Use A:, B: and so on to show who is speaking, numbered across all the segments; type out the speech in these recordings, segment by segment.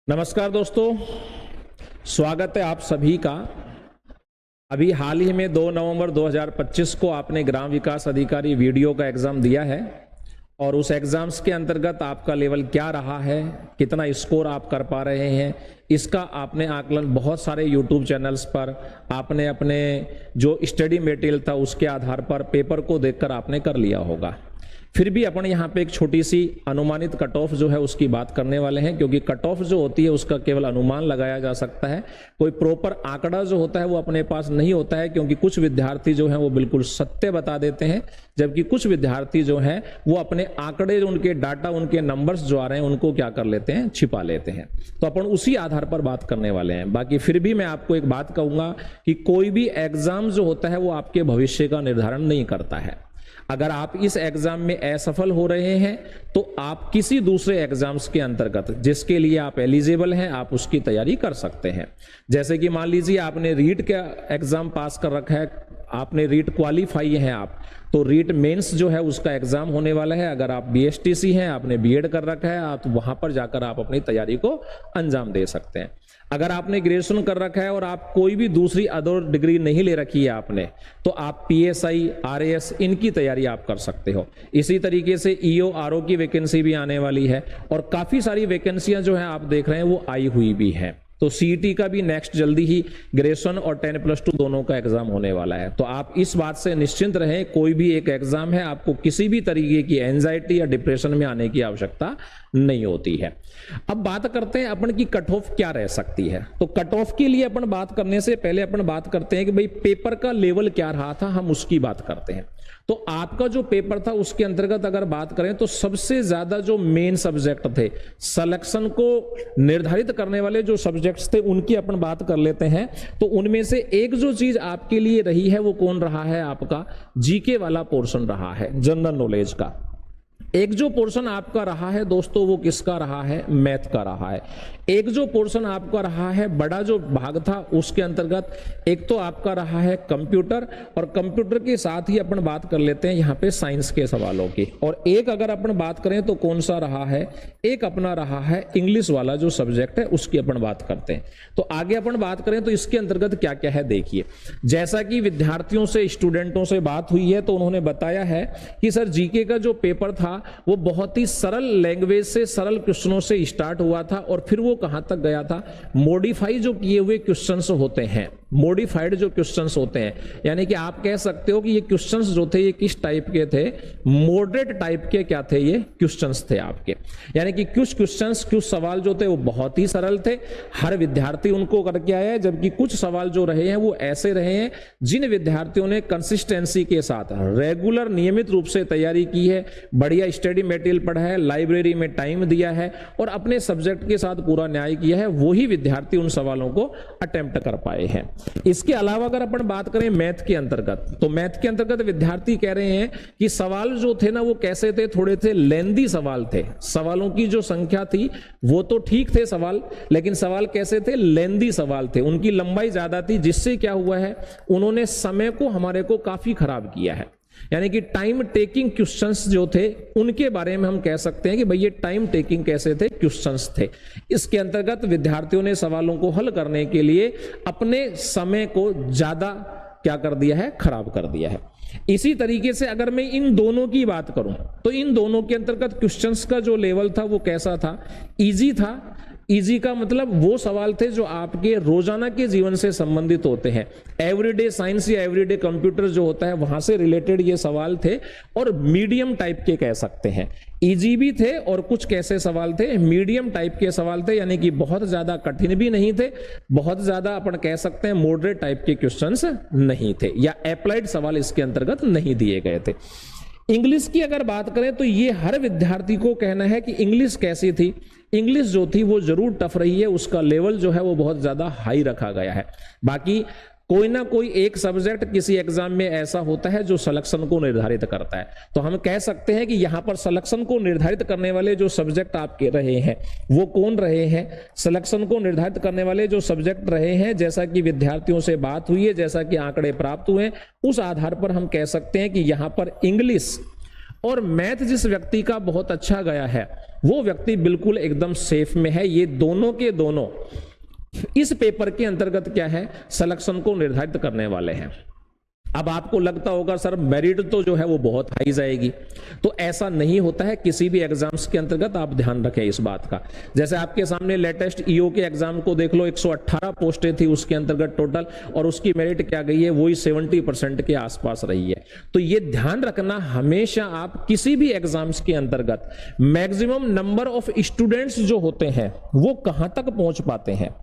A: नमस्कार दोस्तों, स्वागत है आप सभी का। अभी हाल ही में 2 नवंबर 2025 को आपने ग्राम विकास अधिकारी वीडियो का एग्जाम दिया है और उस एग्जाम्स के अंतर्गत आपका लेवल क्या रहा है, कितना स्कोर आप कर पा रहे हैं, इसका आपने आकलन बहुत सारे यूट्यूब चैनल्स पर आपने अपने जो स्टडी मटेरियल था उसके आधार पर पेपर को देखकर आपने कर लिया होगा। फिर भी अपन यहाँ पे एक छोटी सी अनुमानित कट ऑफ जो है उसकी बात करने वाले हैं, क्योंकि कट ऑफ जो होती है उसका केवल अनुमान लगाया जा सकता है। कोई प्रॉपर आंकड़ा जो होता है वो अपने पास नहीं होता है, क्योंकि कुछ विद्यार्थी जो हैं वो बिल्कुल सत्य बता देते हैं, जबकि कुछ विद्यार्थी जो हैं वो अपने आंकड़े जो उनके डाटा उनके नंबर्स जो आ रहे हैं उनको क्या कर लेते हैं, छिपा लेते हैं। तो अपन उसी आधार पर बात करने वाले हैं। बाकी फिर भी मैं आपको एक बात कहूंगा कि कोई भी एग्जाम जो होता है वो आपके भविष्य का निर्धारण नहीं करता है। अगर आप इस एग्जाम में असफल हो रहे हैं तो आप किसी दूसरे एग्जाम्स के अंतर्गत जिसके लिए आप एलिजिबल हैं आप उसकी तैयारी कर सकते हैं। जैसे कि मान लीजिए आपने रीट का एग्जाम पास कर रखा है, आपने रीट क्वालिफाई हैं आप, तो रीट मेंस जो है उसका एग्जाम होने वाला है। अगर आप बीएसटीसी हैं, आपने बीएड कर रखा है, आप वहां पर जाकर आप अपनी तैयारी को अंजाम दे सकते हैं। अगर आपने ग्रेजुएशन कर रखा है और आप कोई भी दूसरी अदर डिग्री नहीं ले रखी है आपने, तो आप पीएसआई, आरएएस इनकी तैयारी आप कर सकते हो। इसी तरीके से ईओ, आरओ की वैकेंसी भी आने वाली है और काफी सारी वैकेंसियां जो है आप देख रहे हैं वो आई हुई भी है। तो सीईटी का भी नेक्स्ट जल्दी ही ग्रेजुएशन और 10+2 दोनों का एग्जाम होने वाला है। तो आप इस बात से निश्चिंत रहें, कोई भी एक एग्जाम है, आपको किसी भी तरीके की एंजाइटी या डिप्रेशन में आने की आवश्यकता नहीं होती है। अब बात करते हैं अपन की कट ऑफ क्या रह सकती है। तो कट ऑफ के लिए अपन बात करने से पहले अपन बात करते हैं कि भाई पेपर का लेवल क्या रहा था, हम उसकी बात करते हैं। तो आपका जो पेपर था उसके अंतर्गत अगर बात करें तो सबसे ज्यादा जो मेन सब्जेक्ट थे, सिलेक्शन को निर्धारित करने वाले जो सब्जेक्ट्स थे उनकी अपन बात कर लेते हैं। तो उनमें से एक जो चीज आपके लिए रही है वो कौन रहा है, आपका जीके वाला पोर्शन रहा है, जनरल नॉलेज का। एक जो पोर्शन आपका रहा है दोस्तों वो किसका रहा है, मैथ का रहा है। एक जो पोर्शन आपका रहा है, बड़ा जो भाग था उसके अंतर्गत एक तो आपका रहा है कंप्यूटर, और कंप्यूटर के साथ ही अपन बात कर लेते हैं यहाँ पे साइंस के सवालों की। और एक अगर अपन बात करें तो कौन सा रहा है, एक अपना रहा है इंग्लिश वाला जो सब्जेक्ट है उसकी अपन बात करते हैं। तो आगे अपन बात करें तो इसके अंतर्गत क्या क्या है देखिए। जैसा कि विद्यार्थियों से, स्टूडेंटों से बात हुई है तो उन्होंने बताया है कि सर जीके का जो पेपर था वो बहुत ही सरल लैंग्वेज से, सरल क्वेश्चनों से स्टार्ट हुआ था और फिर वो कहां तक गया था, मॉडिफाई जो किए हुए क्वेश्चंस होते हैं, मॉडिफाइड जो क्वेश्चंस होते हैं, यानी कि आप कह सकते हो कि ये क्वेश्चंस जो थे ये किस टाइप के थे, मॉडरेट टाइप के क्या थे, ये क्वेश्चंस थे आपके। यानी कि कुछ क्वेश्चंस, कुछ सवाल जो थे वो बहुत ही सरल थे, हर विद्यार्थी उनको करके आया है, जबकि कुछ सवाल जो रहे हैं वो ऐसे रहे हैं जिन विद्यार्थियों ने कंसिस्टेंसी के साथ रेगुलर नियमित रूप से तैयारी की है, बढ़िया स्टडी मटेरियल पढ़ा है, लाइब्रेरी में टाइम दिया है और अपने सब्जेक्ट के साथ पूरा न्याय किया है, वही विद्यार्थी उन सवालों को अटेम्प्ट कर पाए हैं। इसके अलावा अगर अपन बात करें मैथ के अंतर्गत, तो मैथ के अंतर्गत विद्यार्थी कह रहे हैं कि सवाल जो थे ना वो कैसे थे, थोड़े थे लेंदी सवाल थे। सवालों की जो संख्या थी वो तो ठीक थे सवाल, लेकिन सवाल कैसे थे, लेंदी सवाल थे, उनकी लंबाई ज्यादा थी, जिससे क्या हुआ है, उन्होंने समय को हमारे को काफी खराब किया है। यानी कि टाइम टेकिंग क्वेश्चंस जो थे उनके बारे में हम कह सकते हैं कि भाई ये टाइम टेकिंग कैसे थे, क्वेश्चंस थे। इसके अंतर्गत विद्यार्थियों ने सवालों को हल करने के लिए अपने समय को ज्यादा क्या कर दिया है, खराब कर दिया है। इसी तरीके से अगर मैं इन दोनों की बात करूं तो इन दोनों के अंतर्गत क्वेश्चंस का जो लेवल था वो कैसा था, इजी था। इजी का मतलब वो सवाल थे जो आपके रोजाना के जीवन से संबंधित होते हैं, एवरीडे साइंस या एवरीडे कंप्यूटर जो होता है वहां से रिलेटेड ये सवाल थे, और मीडियम टाइप के कह सकते हैं। इजी भी थे और कुछ कैसे सवाल थे, मीडियम टाइप के सवाल थे, यानी कि बहुत ज्यादा कठिन भी नहीं थे, बहुत ज्यादा अपन कह सकते हैं मॉडरेट टाइप के क्वेश्चंस नहीं थे, या अप्लाइड सवाल इसके अंतर्गत नहीं दिए गए थे। इंग्लिश की अगर बात करें तो ये हर विद्यार्थी को कहना है कि इंग्लिश कैसी थी, इंग्लिश जो थी वो जरूर टफ रही है, उसका लेवल जो है वो बहुत ज्यादा हाई रखा गया है। बाकी कोई ना कोई एक सब्जेक्ट किसी एग्जाम में ऐसा होता है जो सिलेक्शन को निर्धारित करता है। तो हम कह सकते हैं कि यहां पर सिलेक्शन को निर्धारित करने वाले जो सब्जेक्ट आपके रहे हैं वो कौन रहे हैं, सिलेक्शन को निर्धारित करने वाले जो सब्जेक्ट रहे हैं, जैसा कि विद्यार्थियों से बात हुई है, जैसा कि आंकड़े प्राप्त हुए, उस आधार पर हम कह सकते हैं कि यहां पर इंग्लिश और मैथ जिस व्यक्ति का बहुत अच्छा गया है वो व्यक्ति बिल्कुल एकदम सेफ में है। ये दोनों के दोनों इस पेपर के अंतर्गत क्या है, सिलेक्शन को निर्धारित करने वाले हैं। अब आपको लगता होगा सर मेरिट तो जो है वो बहुत हाई जाएगी, तो ऐसा नहीं होता है किसी भी एग्जाम्स के अंतर्गत। आप ध्यान रखें इस बात का। जैसे आपके सामने लेटेस्ट ईओ के एग्जाम को देख लो, 118 पोस्टें थी उसके अंतर्गत टोटल, और उसकी मेरिट क्या गई है, वही 70% के आसपास रही है। तो ये ध्यान रखना हमेशा, आप किसी भी एग्जाम्स के अंतर्गत मैक्सिमम नंबर ऑफ स्टूडेंट्स जो होते हैं वो कहां तक पहुंच पाते हैं,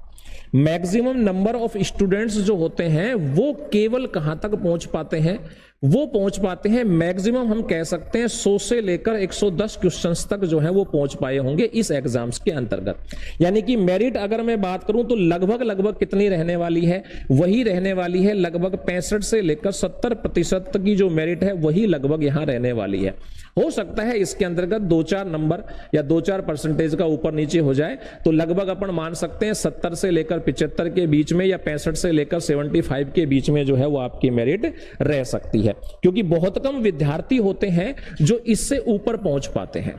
A: मैक्सिमम नंबर ऑफ स्टूडेंट्स जो होते हैं वो केवल कहां तक पहुंच पाते हैं, वो पहुंच पाते हैं मैक्सिमम हम कह सकते हैं 100 से लेकर 110 क्वेश्चंस तक जो है वो पहुंच पाए होंगे इस एग्जाम्स के अंतर्गत। यानी कि मेरिट अगर मैं बात करूं तो लगभग कितनी रहने वाली है, वही रहने वाली है लगभग 65 से लेकर 70% की जो मेरिट है वही लगभग यहां रहने वाली है। हो सकता है इसके अंतर्गत 2-4 नंबर या 2-4% का ऊपर नीचे हो जाए, तो लगभग अपन मान सकते हैं 70 से लेकर 75 के बीच में या 65 से लेकर 75 के बीच में जो है वो आपकी मेरिट रह सकती है, क्योंकि बहुत कम विद्यार्थी होते हैं जो इससे ऊपर पहुंच पाते हैं।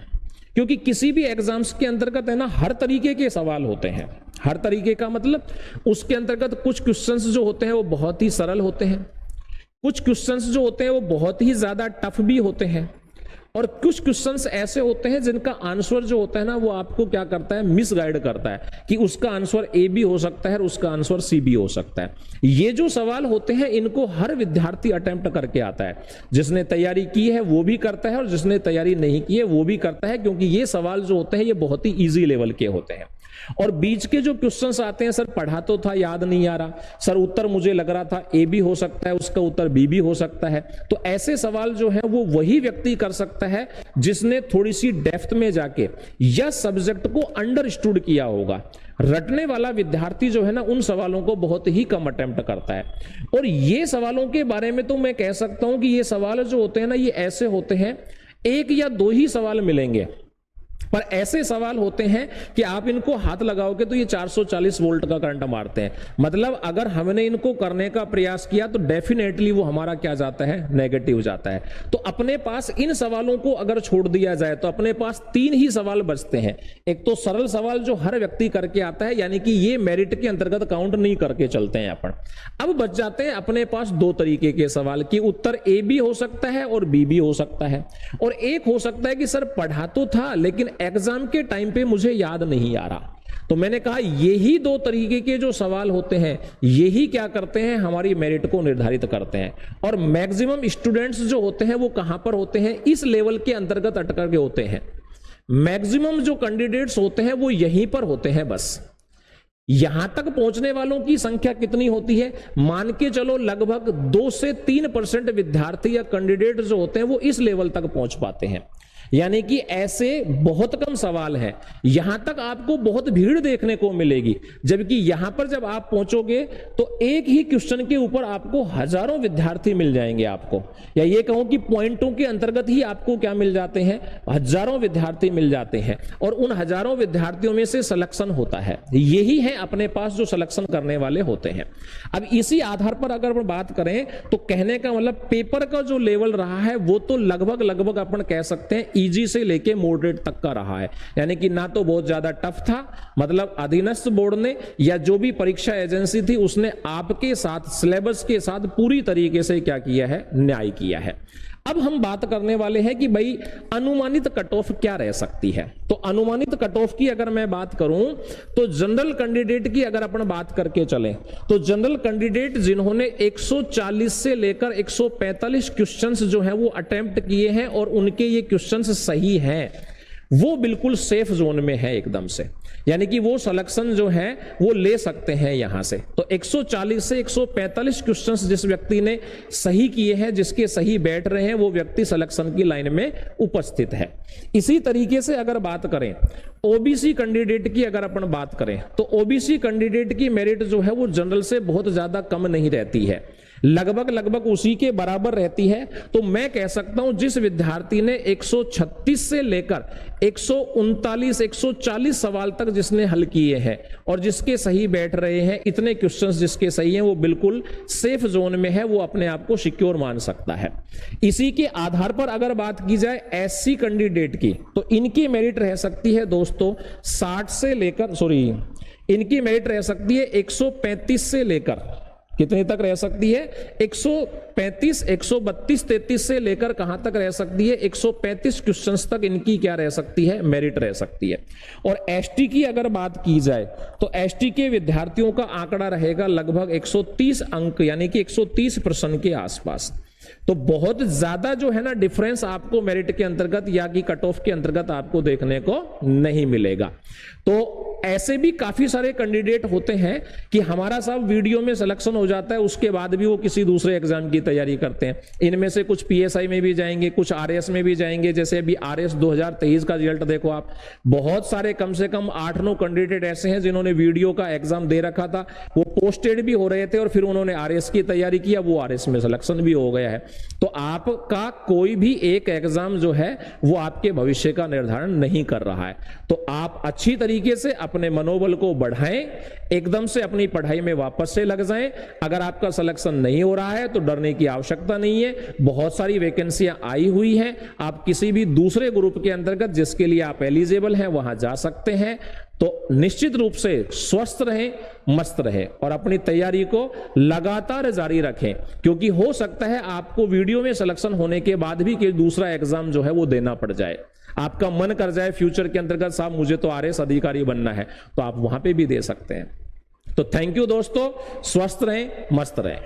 A: क्योंकि किसी भी एग्जाम्स के अंतर्गत है ना, हर तरीके के सवाल होते हैं। हर तरीके का मतलब उसके अंतर्गत कुछ क्वेश्चंस जो होते हैं वो बहुत ही सरल होते हैं, कुछ क्वेश्चंस जो होते हैं वो बहुत ही ज्यादा टफ भी होते हैं, और कुछ क्वेश्चंस ऐसे होते हैं जिनका आंसर जो होता है ना वो आपको क्या करता है, मिसगाइड करता है कि उसका आंसर ए भी हो सकता है और उसका आंसर सी भी हो सकता है। ये जो सवाल होते हैं इनको हर विद्यार्थी अटेम्प्ट करके आता है, जिसने तैयारी की है वो भी करता है और जिसने तैयारी नहीं की है वो भी करता है, क्योंकि ये सवाल जो होते हैं ये बहुत ही ईजी लेवल के होते हैं। और बीच के जो क्वेश्चंस आते हैं, सर पढ़ा तो था याद नहीं आ रहा, सर उत्तर मुझे लग रहा था ए भी हो सकता है, उसका उत्तर बी भी हो सकता है, तो ऐसे सवाल जो है वो वही व्यक्ति कर सकता है जिसने थोड़ी सी डेप्थ में जाके या सब्जेक्ट को अंडरस्टूड किया होगा। रटने वाला विद्यार्थी जो है ना उन सवालों को बहुत ही कम अटेम्प्ट करता है। और ये सवालों के बारे में तो मैं कह सकता हूं कि ये सवाल जो होते हैं ना ये ऐसे होते हैं, 1 या 2 ही सवाल मिलेंगे, पर ऐसे सवाल होते हैं कि आप इनको हाथ लगाओगे तो ये 440 वोल्ट का करंट मारते हैं। मतलब अगर हमने इनको करने का प्रयास किया तो डेफिनेटली वो हमारा क्या जाता है, नेगेटिव जाता है। तो अपने पास इन सवालों को अगर छोड़ दिया जाए तो अपने पास 3 ही सवाल बचते हैं। एक तो सरल सवाल जो हर व्यक्ति करके आता है, यानी कि ये मेरिट के अंतर्गत काउंट नहीं करके चलते हैं अपन। अब बच जाते हैं अपने पास 2 तरीके के सवाल कि उत्तर ए भी हो सकता है और बी भी हो सकता है, और एक हो सकता है कि सर पढ़ा तो था लेकिन एग्जाम के टाइम पे मुझे याद नहीं आ रहा। तो मैंने कहा यही 2 तरीके के जो सवाल होते हैं यही क्या करते हैं, हमारी मेरिट को निर्धारित करते हैं। और मैक्सिमम स्टूडेंट्स जो होते हैं वो कहां पर होते हैं, इस लेवल के अंतर्गत अटकर के होते हैं। मैक्सिमम जो कैंडिडेट्स होते हैं वो यहीं पर होते हैं। बस यहां तक पहुंचने वालों की संख्या कितनी होती है, मान के चलो लगभग 2 से 3% विद्यार्थी या कैंडिडेट जो होते हैं वो इस लेवल तक पहुंच पाते हैं। यानी कि ऐसे बहुत कम सवाल हैं, यहां तक आपको बहुत भीड़ देखने को मिलेगी, जबकि यहां पर जब आप पहुंचोगे तो एक ही क्वेश्चन के ऊपर आपको हजारों विद्यार्थी मिल जाएंगे आपको, या ये कहूं कि पॉइंटों के अंतर्गत ही आपको क्या मिल जाते हैं, हजारों विद्यार्थी मिल जाते हैं, और उन हजारों विद्यार्थियों में से सिलेक्शन होता है। यही है अपने पास जो सिलेक्शन करने वाले होते हैं। अब इसी आधार पर अगर हम बात करें तो कहने का मतलब पेपर का जो लेवल रहा है वो तो लगभग अपन कह सकते हैं इजी से लेके मॉडरेट तक का रहा है। यानी कि ना तो बहुत ज्यादा टफ था, मतलब अधीनस्थ बोर्ड ने या जो भी परीक्षा एजेंसी थी उसने आपके साथ सिलेबस के साथ पूरी तरीके से क्या किया है, न्याय किया है। अब हम बात करने वाले हैं कि भाई अनुमानित कट ऑफ क्या रह सकती है। तो अनुमानित कट ऑफ की अगर मैं बात करूं तो जनरल कैंडिडेट की अगर अपन बात करके चलें तो जनरल कैंडिडेट जिन्होंने 140 से लेकर 145 क्वेश्चंस जो है वो अटेम्प्ट किए हैं और उनके ये क्वेश्चंस सही हैं, वो बिल्कुल सेफ जोन में है एकदम से। यानी कि वो सिलेक्शन जो है वो ले सकते हैं यहां से। तो 140 से 145 क्वेश्चंस जिस व्यक्ति ने सही किए हैं, जिसके सही बैठ रहे हैं, वो व्यक्ति सिलेक्शन की लाइन में उपस्थित है। इसी तरीके से अगर बात करें ओबीसी कैंडिडेट की, अगर अपन बात करें तो ओबीसी कैंडिडेट की मेरिट जो है वो जनरल से बहुत ज्यादा कम नहीं रहती है, लगभग उसी के बराबर रहती है। तो मैं कह सकता हूं जिस विद्यार्थी ने 136 से लेकर 139 140 सवाल तक जिसने हल किए हैं और जिसके सही बैठ रहे हैं, इतने क्वेश्चंस जिसके सही हैं, वो बिल्कुल सेफ जोन में है, वो अपने आप को सिक्योर मान सकता है। इसी के आधार पर अगर बात की जाए एससी कैंडिडेट की, तो इनकी मेरिट रह सकती है दोस्तों 60 से लेकर इनकी मेरिट रह सकती है 135 से लेकर कितने तक रह सकती है? 135, 132, 33 से लेकर कहां तक रह सकती है? 135 क्वेश्चंस तक इनकी क्या रह सकती है? मेरिट रह सकती है। और एसटी की अगर बात की जाए तो एसटी के विद्यार्थियों का आंकड़ा रहेगा लगभग 130 अंक, यानी कि 130 प्रश्न के आसपास। तो बहुत ज्यादा जो है ना डिफरेंस आपको मेरिट के अंतर्गत या कि कट ऑफ के अंतर्गत आपको देखने को नहीं मिलेगा। तो ऐसे भी काफी सारे कैंडिडेट होते हैं कि हमारा सब वीडियो में सिलेक्शन हो जाता है, उसके बाद भी वो किसी दूसरे एग्जाम की तैयारी करते हैं। इनमें से कुछ पीएसआई में भी जाएंगे, कुछ आरएस में भी जाएंगे। जैसे अभी आरएस 2023 का रिजल्ट देखो आप, बहुत सारे कम से कम 8-9 कैंडिडेट ऐसे हैं जिन्होंने वीडियो का एग्जाम दे रखा था, वो पोस्टेड भी हो रहे थे और फिर उन्होंने आरएस की तैयारी किया, वो आरएस में सिलेक्शन भी हो गया है। तो आपका कोई भी एक एग्जाम जो है वो आपके भविष्य का निर्धारण नहीं कर रहा है। तो आप अच्छी तरीके से अपने मनोबल को बढ़ाएं, एकदम से अपनी पढ़ाई में वापस से लग जाएं। अगर आपका सिलेक्शन नहीं हो रहा है तो डरने की आवश्यकता नहीं है, बहुत सारी वैकेंसियां आई हुई हैं। आप किसी भी दूसरे ग्रुप के अंतर्गत जिसके लिए आप एलिजिबल हैं वहां जा सकते हैं। तो निश्चित रूप से स्वस्थ रहें, मस्त रहें और अपनी तैयारी को लगातार जारी रखें, क्योंकि हो सकता है आपको वीडियो में सिलेक्शन होने के बाद भी कि दूसरा एग्जाम जो है वो देना पड़ जाए। आपका मन कर जाए फ्यूचर के अंतर्गत साहब मुझे तो आरएस अधिकारी बनना है, तो आप वहां पे भी दे सकते हैं। तो थैंक यू दोस्तों, स्वस्थ रहें, मस्त रहें।